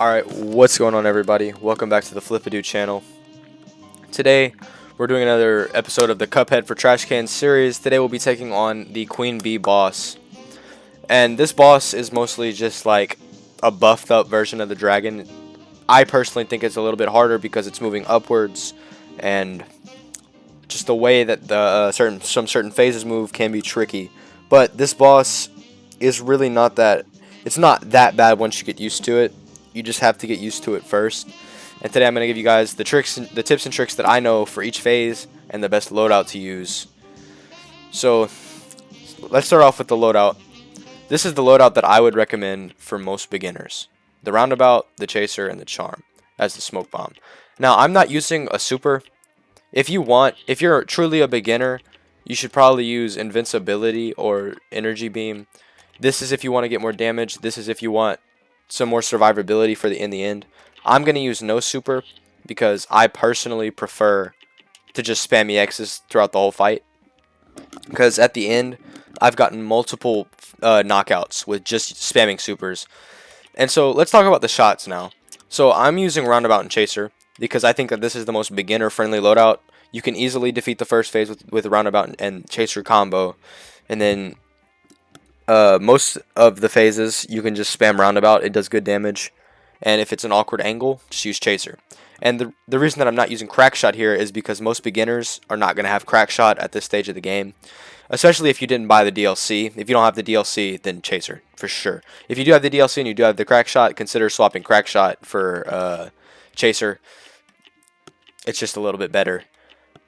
Alright, what's going on everybody? Welcome back to the Flip-A-Doo channel. Today, we're doing another episode of the Cuphead for Trashcans series. Today we'll be taking on the Queen Bee boss. And this boss is mostly just like a buffed up version of the dragon. I personally think it's a little bit harder because it's moving upwards, and just the way that the some certain phases move can be tricky. But this boss is really not that, it's not that bad once you get used to it. You just have to get used to it first. And today I'm going to give you guys the tips and tricks that I know for each phase and the best loadout to use. So let's start off with the loadout. This is the loadout that I would recommend for most beginners: the roundabout, the chaser, and the charm as the smoke bomb. Now I'm not using a super. If you're truly a beginner, you should probably use invincibility or energy beam. This is if you want to get more damage. This is if you want some more survivability for in the end. I'm going to use no super because I personally prefer to just spam EXs throughout the whole fight, because at the end I've gotten multiple knockouts with just spamming supers. And so let's talk about the shots now. So I'm using roundabout and chaser because I think that this is the most beginner friendly loadout. You can easily defeat the first phase with roundabout and chaser combo, and then most of the phases you can just spam roundabout. It does good damage, and if it's an awkward angle, just use chaser. And the reason that I'm not using crack shot here is because most beginners are not going to have crack shot at this stage of the game, especially if you didn't buy the DLC. If you don't have the DLC, then chaser for sure. If you do have the DLC and you do have the crack shot, consider swapping crack shot for chaser. It's just a little bit better.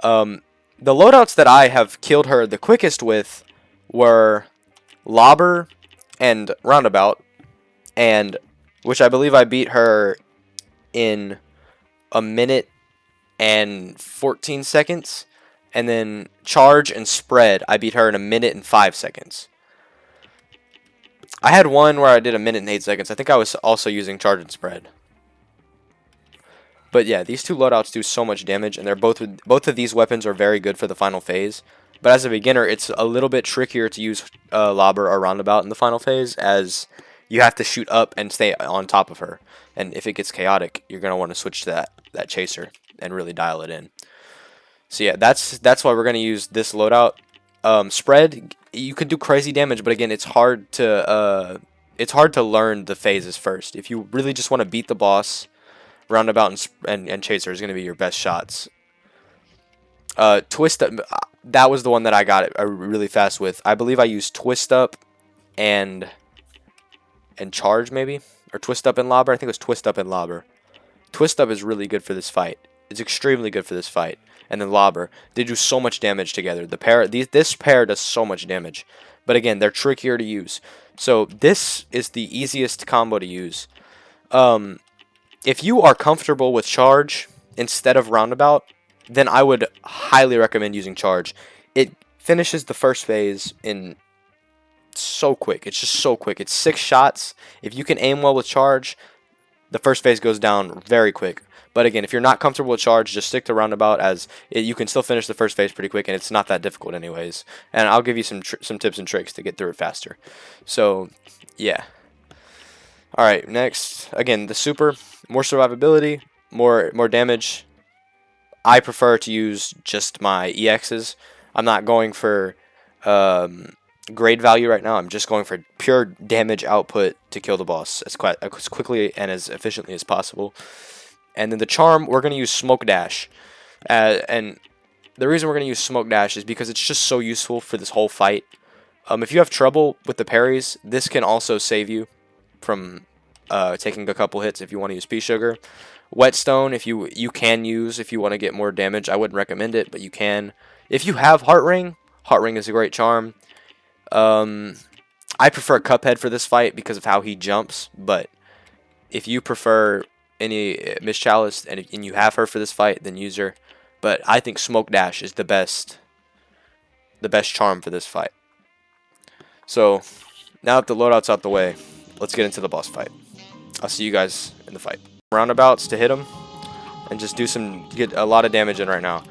The loadouts that I have killed her the quickest with were lobber and roundabout, and which I believe I beat her in a minute and 14 seconds, and then charge and spread I beat her in a minute and 5 seconds. I had one where I did a minute and 8 seconds. I think I was also using charge and spread. But yeah, these two loadouts do so much damage, and they're both of these weapons are very good for the final phase. But as a beginner, it's a little bit trickier to use lobber or roundabout in the final phase, as you have to shoot up and stay on top of her. And if it gets chaotic, you're going to want to switch to that chaser and really dial it in. So yeah, that's why we're going to use this loadout. Spread, you can do crazy damage, but again, it's hard to learn the phases first. If you really just want to beat the boss, roundabout and chaser is going to be your best shots. Twist up, that was the one that I got really fast with. I believe I used twist up and charge, maybe, or twist up and lobber. I think it was twist up and lobber. Twist up is really good for this fight. It's extremely good for this fight. And then lobber, they do so much damage together. This pair does so much damage, but again, they're trickier to use. So this is the easiest combo to use. If you are comfortable with charge instead of roundabout, then I would highly recommend using charge. It finishes the first phase in so quick. It's just so quick. It's 6 shots. If you can aim well with charge, the first phase goes down very quick. But again, if you're not comfortable with charge, just stick to roundabout, as you can still finish the first phase pretty quick, and it's not that difficult anyways. And I'll give you some tips and tricks to get through it faster. So yeah. Alright, next, again, the super, more survivability, more damage. I prefer to use just my EXs. I'm not going for grade value right now. I'm just going for pure damage output to kill the boss as quickly and as efficiently as possible. And then the charm, we're going to use smoke dash. And the reason we're going to use smoke dash is because it's just so useful for this whole fight. If you have trouble with the parries, this can also save you from taking a couple hits if you want to use pea sugar. Whetstone, if you can use if you want to get more damage. I wouldn't recommend it, but you can. If you have heart ring is a great charm. I prefer Cuphead for this fight because of how he jumps, but if you prefer any Miss Chalice and you have her for this fight, then use her. But I think smoke dash is the best charm for this fight. So now that the loadout's out the way, let's get into the boss fight. I'll see you guys in the fight. Roundabouts to hit him and just get a lot of damage in right now.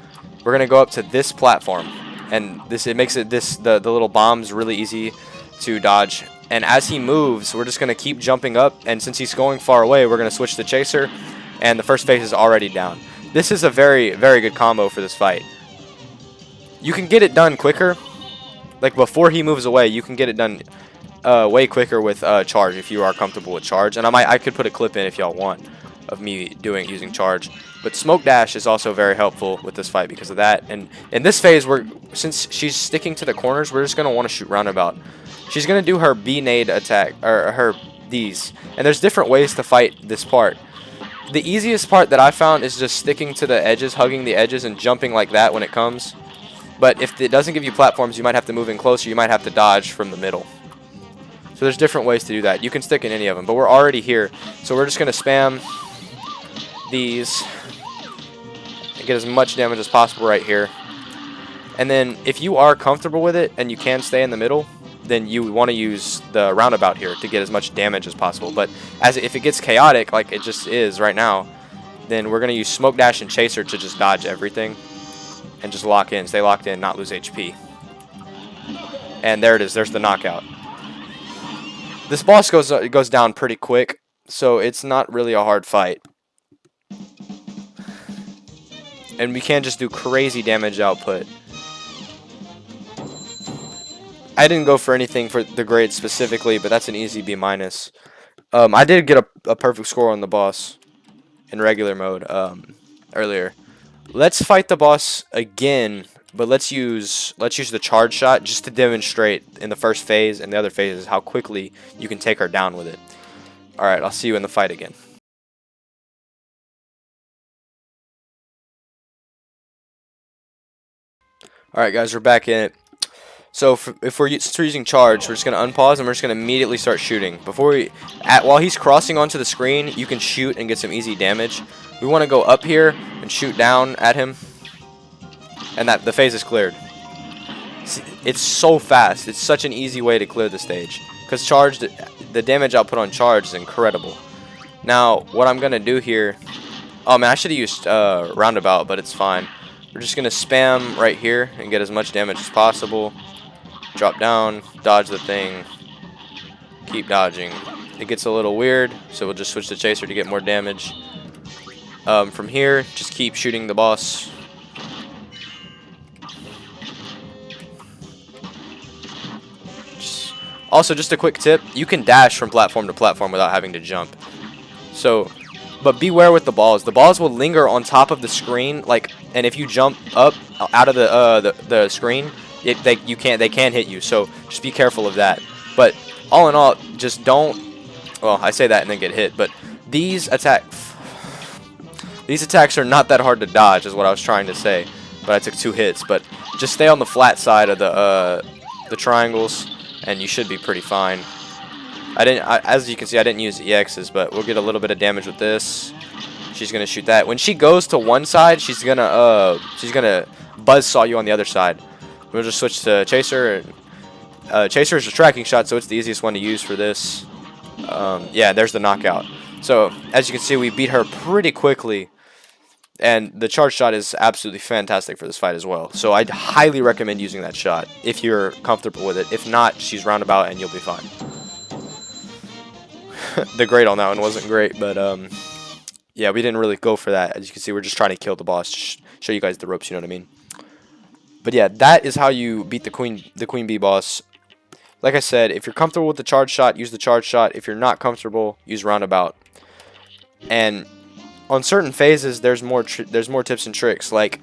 We're gonna go up to this platform, and it makes the little bombs really easy to dodge And as he moves, we're just going to keep jumping up. And since he's going far away, we're going to switch to Chaser. And the first phase is already down. This is a very, very good combo for this fight. You can get it done quicker. Like before he moves away, you can get it done way quicker with charge if you are comfortable with charge. And I could put a clip in if y'all want of me using charge. But smoke dash is also very helpful with this fight because of that. And in this phase, since she's sticking to the corners, we're just going to want to shoot roundabout. She's going to do her B-nade attack, or her these. And there's different ways to fight this part. The easiest part that I found is just sticking to the edges, hugging the edges, and jumping like that when it comes. But if it doesn't give you platforms, you might have to move in closer. You might have to dodge from the middle. So there's different ways to do that. You can stick in any of them, but we're already here. So we're just going to spam these and get as much damage as possible right here. And then if you are comfortable with it and you can stay in the middle, then you want to use the roundabout here to get as much damage as possible. But if it gets chaotic, like it just is right now, then we're going to use Smoke Dash and Chaser to just dodge everything and just lock in, stay locked in, not lose HP. And there it is. There's the knockout. This boss goes down pretty quick, so it's not really a hard fight. And we can just do crazy damage output. I didn't go for anything for the grade specifically, but that's an easy B-. I did get a perfect score on the boss in regular mode earlier. Let's fight the boss again, but let's use the charge shot just to demonstrate in the first phase and the other phases how quickly you can take her down with it. Alright, I'll see you in the fight again. Alright guys, we're back in it. So since we're using charge, we're just going to unpause and we're just going to immediately start shooting. While he's crossing onto the screen, you can shoot and get some easy damage. We want to go up here and shoot down at him. And the phase is cleared. It's so fast. It's such an easy way to clear the stage. Because charge, the damage output on charge is incredible. Now, what I'm going to do here... Oh man, I should have used roundabout, but it's fine. We're just going to spam right here and get as much damage as possible. Drop down, dodge the thing, keep dodging. It gets a little weird, so we'll just switch to Chaser to get more damage. From here, just keep shooting the boss. Also, just a quick tip, you can dash from platform to platform without having to jump. But beware with the balls. The balls will linger on top of the screen, and if you jump up out of the screen, they can hit you. So just be careful of that. But all in all, just don't. Well, I say that and then get hit. But these attacks are not that hard to dodge, is what I was trying to say. But I took 2 hits. But just stay on the flat side of the triangles, and you should be pretty fine. As you can see, I didn't use EXs, but we'll get a little bit of damage with this. She's gonna shoot that. When she goes to one side, she's gonna buzzsaw you on the other side. We'll just switch to Chaser. Chaser is a tracking shot, so it's the easiest one to use for this. Yeah, there's the knockout. So as you can see, we beat her pretty quickly, and the charge shot is absolutely fantastic for this fight as well. So I'd highly recommend using that shot if you're comfortable with it. If not, she's roundabout and you'll be fine. The grade on that one wasn't great, but yeah, we didn't really go for that. As you can see, we're just trying to kill the boss, just show you guys the ropes, you know what I mean? But yeah, that is how you beat the Queen Bee boss. Like I said, if you're comfortable with the charge shot, use the charge shot. If you're not comfortable, use roundabout. And on certain phases, there's more tips and tricks. Like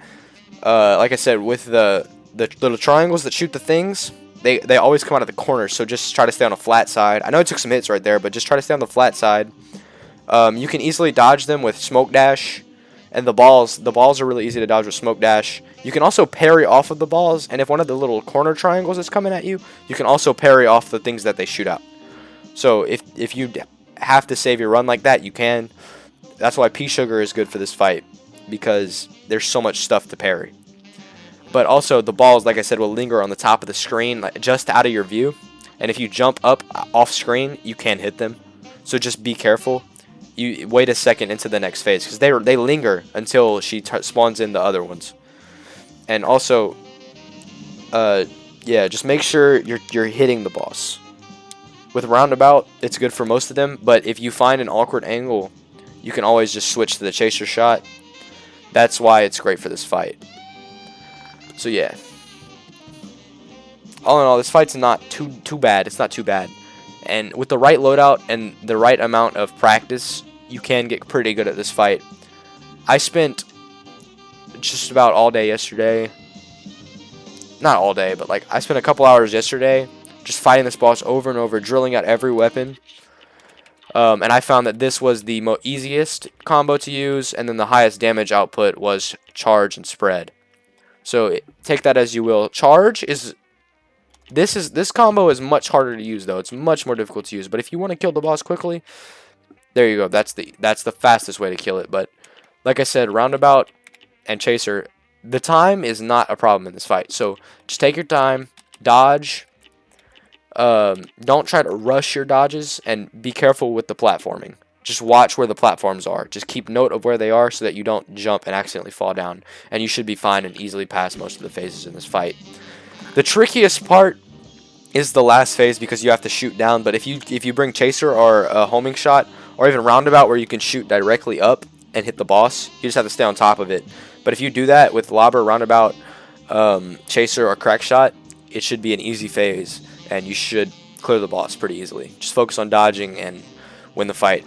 I said, with the little triangles that shoot the things, they always come out of the corners, so just try to stay on a flat side. I know it took some hits right there, but just try to stay on the flat side. You can easily dodge them with Smoke Dash, and the balls are really easy to dodge with Smoke Dash. You can also parry off of the balls, and if one of the little corner triangles is coming at you, you can also parry off the things that they shoot out. So if you have to save your run like that, you can. That's why Pea Sugar is good for this fight, because there's so much stuff to parry. But also, the balls, like I said, will linger on the top of the screen, just out of your view. And if you jump up off screen, you can hit them. So just be careful. You wait a second into the next phase, because they linger until she spawns in the other ones. And also, yeah, just make sure you're hitting the boss With roundabout, it's good for most of them, but if you find an awkward angle, you can always just switch to the chaser shot. That's why it's great for this fight. So yeah. All in all, this fight's not too bad. It's not too bad. And with the right loadout and the right amount of practice, you can get pretty good at this fight. I spent just about all day yesterday. Not all day, but like I spent a couple hours yesterday just fighting this boss over and over, drilling out every weapon. And I found that this was the easiest combo to use, and then the highest damage output was charge and spread. So take that as you will. Charge is this combo is much harder to use though. It's much more difficult to use. But if you want to kill the boss quickly, there you go. That's the fastest way to kill it. But like I said, roundabout and chaser, the time is not a problem in this fight. So just take your time, dodge. Don't try to rush your dodges, and be careful with the platforming. Just watch where the platforms are. Just keep note of where they are so that you don't jump and accidentally fall down. And you should be fine and easily pass most of the phases in this fight. The trickiest part is the last phase because you have to shoot down. But if you bring chaser or a homing shot or even roundabout where you can shoot directly up and hit the boss, you just have to stay on top of it. But if you do that with lobber, roundabout, chaser, or crack shot, it should be an easy phase. And you should clear the boss pretty easily. Just focus on dodging and win the fight.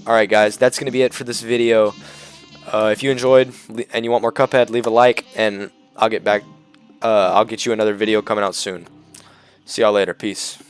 Alright guys, that's going to be it for this video. If you enjoyed and you want more Cuphead, leave a like, and I'll get you another video coming out soon. See y'all later. Peace.